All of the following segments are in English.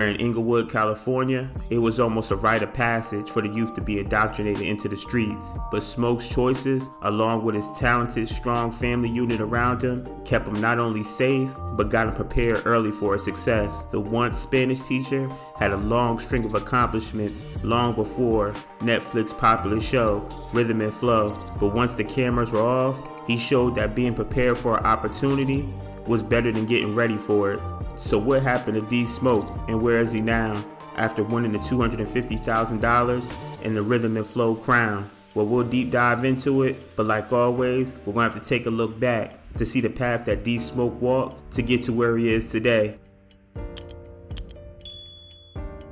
In Inglewood, California, it was almost a rite of passage for the youth to be indoctrinated into the streets. But Smoke's choices, along with his talented, strong family unit around him, kept him not only safe, but got him prepared early for his success. The once Spanish teacher had a long string of accomplishments long before Netflix's popular show, Rhythm and Flow. But once the cameras were off, he showed that being prepared for an opportunity was better than getting ready for it. So what happened to D Smoke, and where is he now after winning the $250,000 and the Rhythm and Flow crown? Well, we'll deep dive into it, but like always, we're going to have to take a look back to see the path that D Smoke walked to get to where he is today.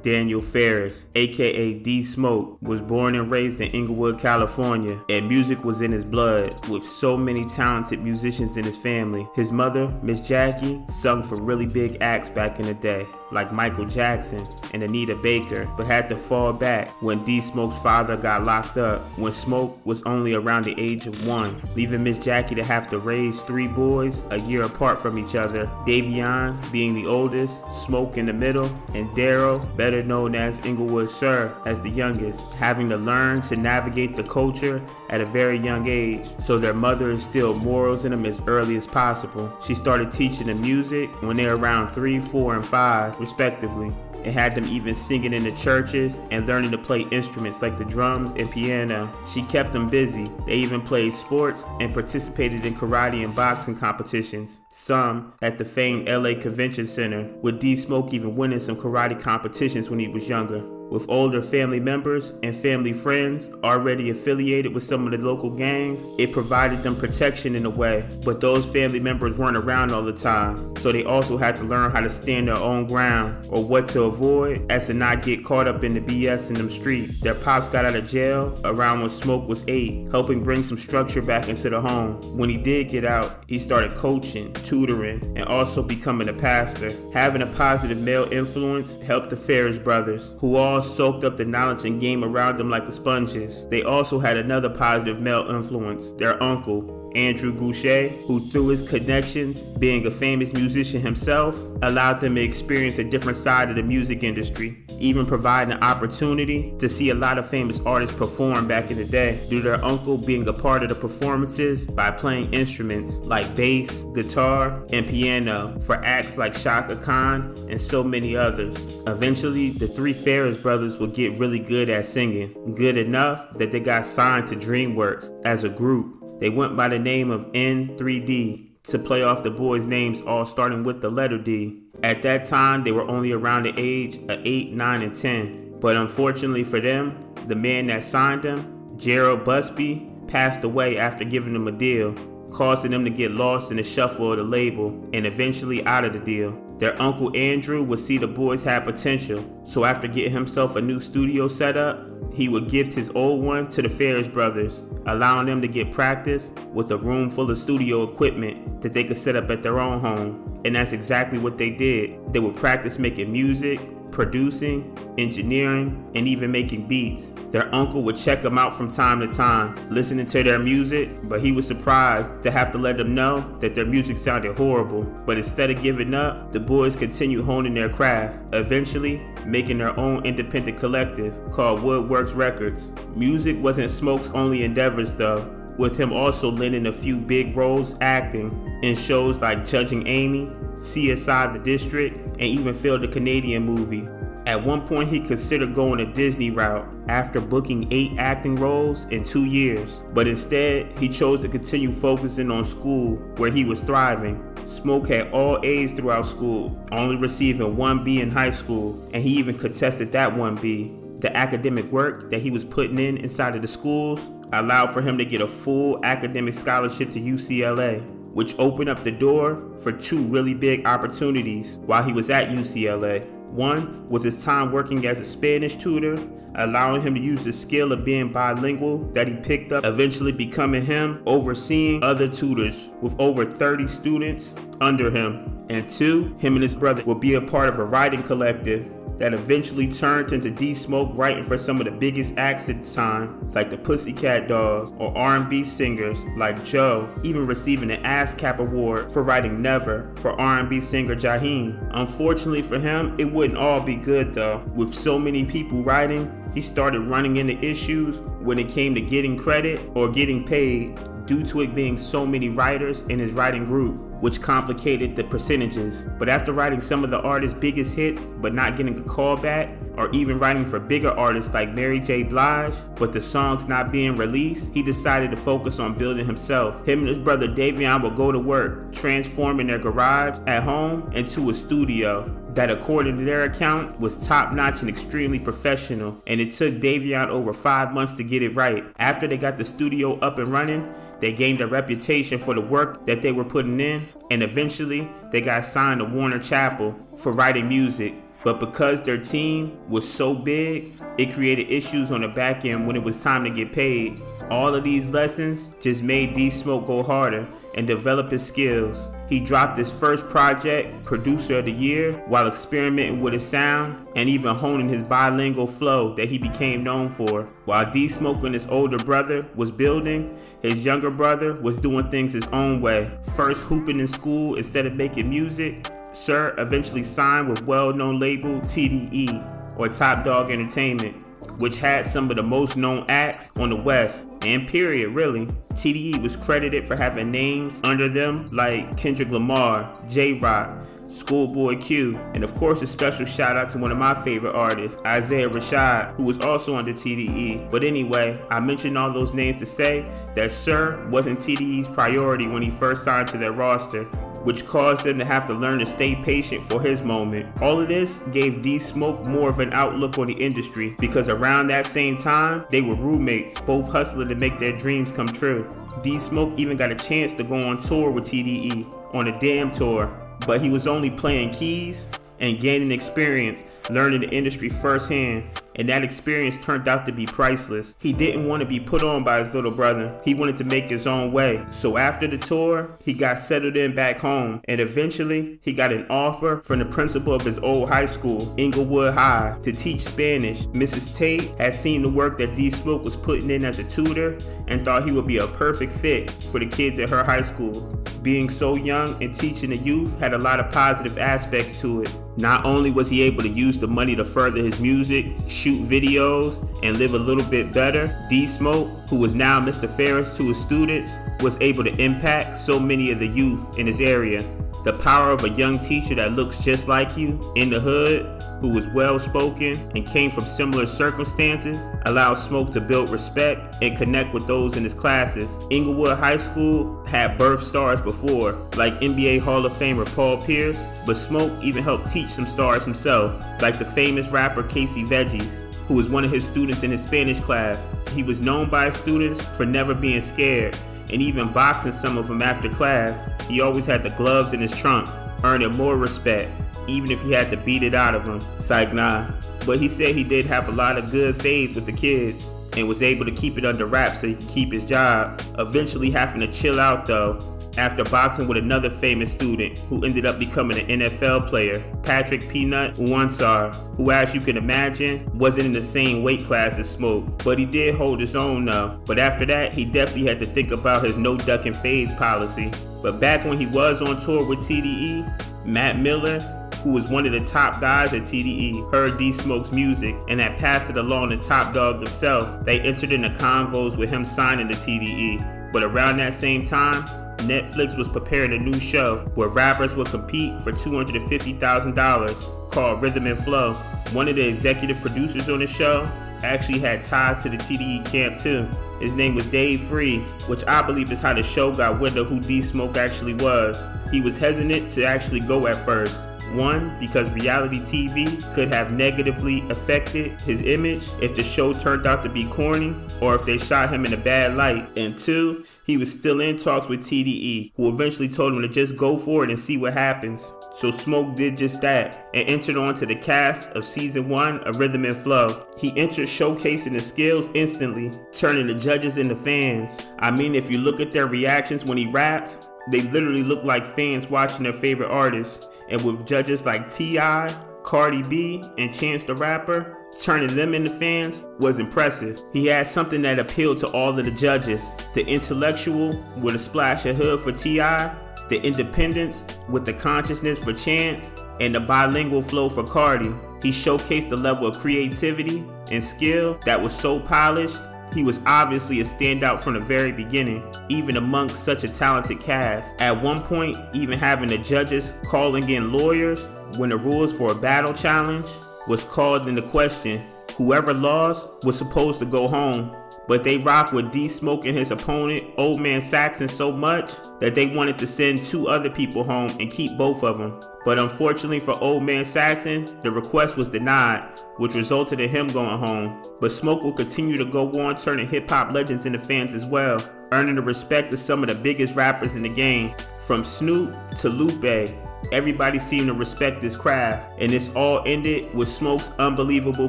Daniel Ferris, aka D Smoke, was born and raised in Inglewood, California, and music was in his blood, with so many talented musicians in his family. His mother, Miss Jackie, sung for really big acts back in the day, like Michael Jackson and Anita Baker, but had to fall back when D Smoke's father got locked up when Smoke was only around the age of 1, leaving Miss Jackie to have to raise 3 boys a year apart from each other, Davion being the oldest, Smoke in the middle, and Daryl, better known as Inglewood Sir, as the youngest, having to learn to navigate the culture at a very young age, so their mother instilled morals in them as early as possible. She started teaching them music when they were around 3, 4, and 5, respectively, and had them even singing in the churches and learning to play instruments like the drums and piano. She kept them busy. They even played sports and participated in karate and boxing competitions, some at the famed LA Convention Center, with D Smoke even winning some karate competitions when he was younger. With older family members and family friends already affiliated with some of the local gangs, it provided them protection in a way, but those family members weren't around all the time, so they also had to learn how to stand their own ground, or what to avoid as to not get caught up in the BS in them streets. Their pops got out of jail around when Smoke was 8, helping bring some structure back into the home. When he did get out, he started coaching, tutoring, and also becoming a pastor. Having a positive male influence helped the Ferris brothers, who all soaked up the knowledge and game around them like the sponges. They also had another positive male influence, their uncle, Andrew Goucher, who through his connections, being a famous musician himself, allowed them to experience a different side of the music industry, even providing an opportunity to see a lot of famous artists perform back in the day, due to their uncle being a part of the performances by playing instruments like bass, guitar, and piano for acts like Chaka Khan and so many others. Eventually, the 3 Ferris brothers would get really good at singing, good enough that they got signed to DreamWorks as a group. They went by the name of N3D to play off the boys' names all starting with the letter D. At that time, they were only around the age of 8, 9, and 10. But unfortunately for them, the man that signed them, Gerald Busby, passed away after giving them a deal, causing them to get lost in the shuffle of the label and eventually out of the deal. Their uncle Andrew would see the boys had potential, so after getting himself a new studio set up, he would gift his old one to the Ferris brothers, allowing them to get practice with a room full of studio equipment that they could set up at their own home. And that's exactly what they did. They would practice making music, producing, engineering, and even making beats. Their uncle would check them out from time to time, listening to their music, but he was surprised to have to let them know that their music sounded horrible. But instead of giving up, the boys continued honing their craft, eventually making their own independent collective called Woodworks Records. Music wasn't Smoke's only endeavors though, with him also landing a few big roles acting in shows like Judging Amy, CSI The District, and even filmed a Canadian movie. At one point, he considered going a Disney route after booking 8 acting roles in 2 years, but instead, he chose to continue focusing on school where he was thriving. Smoke had all A's throughout school, only receiving 1 B in high school, and he even contested that 1 B. The academic work that he was putting in inside of the schools allowed for him to get a full academic scholarship to UCLA, which opened up the door for 2 really big opportunities while he was at UCLA. One, with his time working as a Spanish tutor, allowing him to use the skill of being bilingual that he picked up, eventually becoming him overseeing other tutors with over 30 students under him. And 2, him and his brother will be a part of a writing collective that eventually turned into D Smoke writing for some of the biggest acts at the time, like the Pussycat Dolls, or R&B singers like Joe, even receiving an ASCAP award for writing Never for R&B singer Jaheim. Unfortunately for him, it wouldn't all be good though. With so many people writing, he started running into issues when it came to getting credit or getting paid due to it being so many writers in his writing group, which complicated the percentages. But after writing some of the artist's biggest hits but not getting a call back, or even writing for bigger artists like Mary J. Blige, but the songs not being released, he decided to focus on building himself. Him and his brother Davion would go to work, transforming their garage at home into a studio that, according to their accounts, was top-notch and extremely professional, and it took Davion over 5 months to get it right. After they got the studio up and running, they gained a reputation for the work that they were putting in, and eventually they got signed to Warner Chappell for writing music. But because their team was so big, it created issues on the back end when it was time to get paid. All of these lessons just made D Smoke go harder and develop his skills. He dropped his first project, Producer of the Year, while experimenting with his sound and even honing his bilingual flow that he became known for. While D Smoke and his older brother was building, his younger brother was doing things his own way. First hooping in school instead of making music, Sir eventually signed with well-known label TDE, or Top Dog Entertainment, which had some of the most known acts on the West, and period really. TDE was credited for having names under them like Kendrick Lamar, J-Rock, Schoolboy Q, and of course a special shout out to one of my favorite artists, Isaiah Rashad, who was also under TDE. But anyway, I mentioned all those names to say that Sir wasn't TDE's priority when he first signed to their roster, which caused them to have to learn to stay patient for his moment. All of this gave D Smoke more of an outlook on the industry, because around that same time, they were roommates, both hustling to make their dreams come true. D Smoke even got a chance to go on tour with TDE, on a Damn tour, but he was only playing keys and gaining experience, learning the industry firsthand, and that experience turned out to be priceless. He didn't want to be put on by his little brother. He wanted to make his own way. So after the tour, he got settled in back home, and eventually he got an offer from the principal of his old high school, Inglewood High, to teach Spanish. Mrs. Tate had seen the work that D Smoke was putting in as a tutor and thought he would be a perfect fit for the kids at her high school. Being so young and teaching the youth had a lot of positive aspects to it. Not only was he able to use the money to further his music, shoot videos, and live a little bit better, D Smoke, who was now Mr. Ferris to his students, was able to impact so many of the youth in his area. The power of a young teacher that looks just like you, in the hood, who was well-spoken and came from similar circumstances, allowed Smoke to build respect and connect with those in his classes. Inglewood High School had birth stars before, like NBA Hall of Famer Paul Pierce, but Smoke even helped teach some stars himself, like the famous rapper Casey Veggies, who was one of his students in his Spanish class. He was known by his students for never being scared, and even boxing some of them after class. He always had the gloves in his trunk, earning more respect, even if he had to beat it out of them. Psych nah. But he said he did have a lot of good fades with the kids and was able to keep it under wraps so he could keep his job, eventually having to chill out though after boxing with another famous student who ended up becoming an NFL player, Patrick Peanut Uwansar, who, as you can imagine, wasn't in the same weight class as Smoke, but he did hold his own though. But after that, he definitely had to think about his no ducking fades policy. But back when he was on tour with TDE, Matt Miller, who was one of the top guys at TDE, heard D Smoke's music and had passed it along to Top Dog himself. They entered into convos with him signing to TDE. But around that same time, Netflix was preparing a new show where rappers would compete for $250,000 called Rhythm and Flow. One of the executive producers on the show actually had ties to the TDE camp too. His name was Dave Free, which I believe is how the show got wind of who D Smoke actually was. He was hesitant to actually go at first. One, because reality TV could have negatively affected his image if the show turned out to be corny or if they shot him in a bad light. And two, he was still in talks with TDE, who eventually told him to just go for it and see what happens. So Smoke did just that and entered onto the cast of season 1 of Rhythm and Flow. He entered showcasing his skills instantly, turning the judges into fans. I mean, if you look at their reactions when he rapped, they literally look like fans watching their favorite artists. And with judges like T.I., Cardi B, and Chance the Rapper, turning them into fans was impressive. He had something that appealed to all of the judges. The intellectual with a splash of hood for T.I., the independence with the consciousness for Chance, and the bilingual flow for Cardi. He showcased the level of creativity and skill that was so polished. He was obviously a standout from the very beginning, even amongst such a talented cast. At one point, even having the judges calling in lawyers when the rules for a battle challenge was called into question. Whoever lost was supposed to go home, but they rocked with D Smoke and his opponent, Old Man Saxon, so much that they wanted to send 2 other people home and keep both of them. But unfortunately for Old Man Saxon, the request was denied, which resulted in him going home. But Smoke will continue to go on turning hip-hop legends into fans as well, earning the respect of some of the biggest rappers in the game. From Snoop to Lupe, everybody seemed to respect this craft, and this all ended with Smoke's unbelievable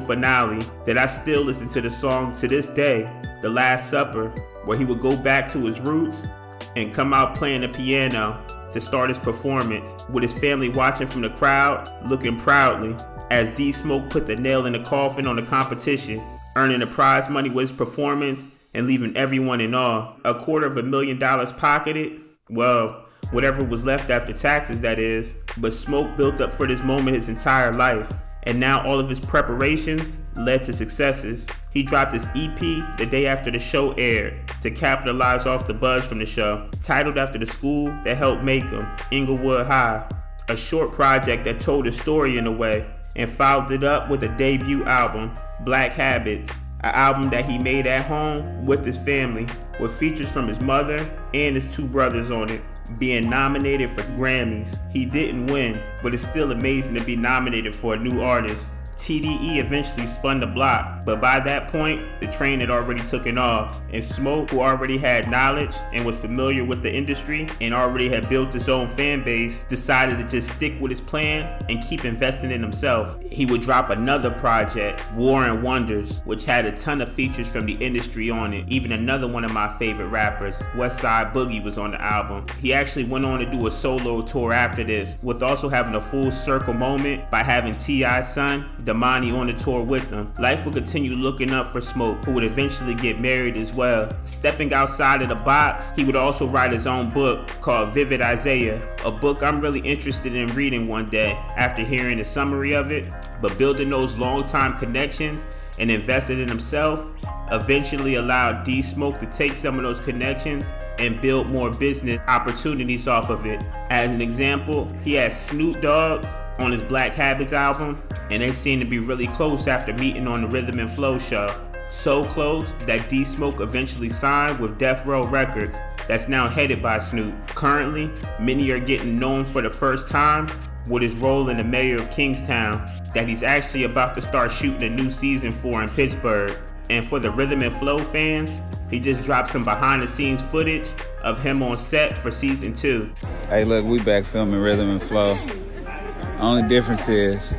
finale that I still listen to the song to this day, The Last Supper, where he would go back to his roots and come out playing the piano to start his performance, with his family watching from the crowd, looking proudly as D Smoke put the nail in the coffin on the competition, earning the prize money with his performance and leaving everyone in awe. $250,000 pocketed, well, whatever was left after taxes, that is. But Smoke built up for this moment his entire life, and now all of his preparations led to successes. He dropped his EP the day after the show aired to capitalize off the buzz from the show, titled after the school that helped make him, Inglewood High, a short project that told his story in a way, and followed it up with a debut album, Black Habits, an album that he made at home with his family, with features from his mother and his 2 brothers on it. Being nominated for Grammys. He didn't win, but it's still amazing to be nominated for a new artist. TDE eventually spun the block, but by that point, the train had already taken off, and Smoke, who already had knowledge and was familiar with the industry and already had built his own fan base, decided to just stick with his plan and keep investing in himself. He would drop another project, War and Wonders, which had a ton of features from the industry on it. Even another one of my favorite rappers, Westside Boogie, was on the album. He actually went on to do a solo tour after this, with also having a full circle moment by having T.I.'s son, Damani, on the tour with them. Life would continue looking up for Smoke, who would eventually get married as well. Stepping outside of the box, he would also write his own book called Vivid Isaiah, a book I'm really interested in reading one day after hearing the summary of it. But building those long-time connections and investing in himself eventually allowed D Smoke to take some of those connections and build more business opportunities off of it. As an example, he had Snoop Dogg on his Black Habits album, and they seemed to be really close after meeting on the Rhythm and Flow show. So close that D Smoke eventually signed with Death Row Records, that's now headed by Snoop. Currently, many are getting known for the first time with his role in The Mayor of Kingstown, that he's actually about to start shooting a new season for in Pittsburgh. And for the Rhythm and Flow fans, he just dropped some behind the scenes footage of him on set for season 2. Hey look, we back filming Rhythm and Flow. Only difference is,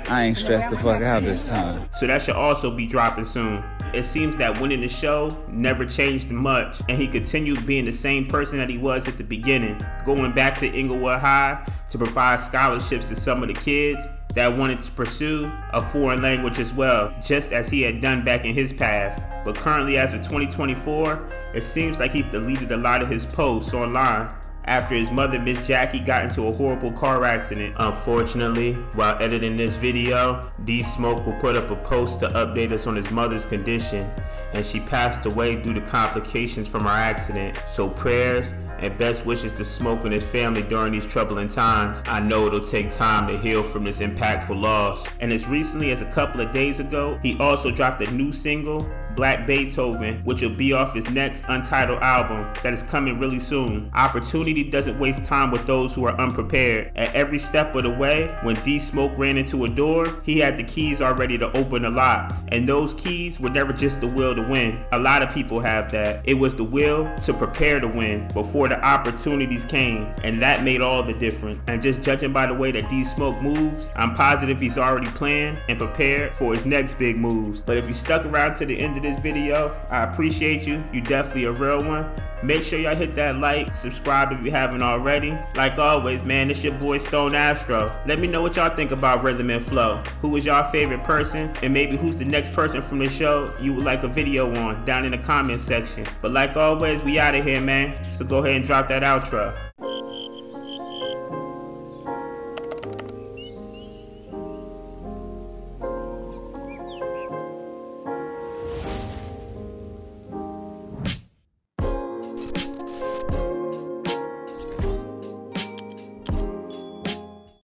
I ain't stressed the fuck out this time. So that should also be dropping soon. It seems that winning the show never changed much, and he continued being the same person that he was at the beginning, going back to Inglewood High to provide scholarships to some of the kids that wanted to pursue a foreign language as well, just as he had done back in his past. But currently, as of 2024, it seems like he's deleted a lot of his posts online after his mother, Miss Jackie, got into a horrible car accident. Unfortunately, while editing this video, D Smoke will put up a post to update us on his mother's condition, and she passed away due to complications from her accident. So prayers and best wishes to Smoke and his family during these troubling times. I know it'll take time to heal from this impactful loss. And as recently as a couple of days ago, he also dropped a new single, Black Beethoven, which will be off his next untitled album that is coming really soon. Opportunity doesn't waste time with those who are unprepared. At every step of the way, when D Smoke ran into a door, he had the keys already to open the locks. And those keys were never just the will to win. A lot of people have that. It was the will to prepare to win before the opportunities came, and that made all the difference. And just judging by the way that D Smoke moves, I'm positive he's already planned and prepared for his next big moves. But if you stuck around to the end of this video. I appreciate you. You definitely a real one. Make sure y'all hit that like, subscribe if you haven't already. Like always, man, it's your boy Stone Astro. Let me know what y'all think about Rhythm and Flow. Who was y'all favorite person? And maybe who's the next person from the show you would like a video on down in the comment section. But like always, we out of here, man. So go ahead and drop that outro.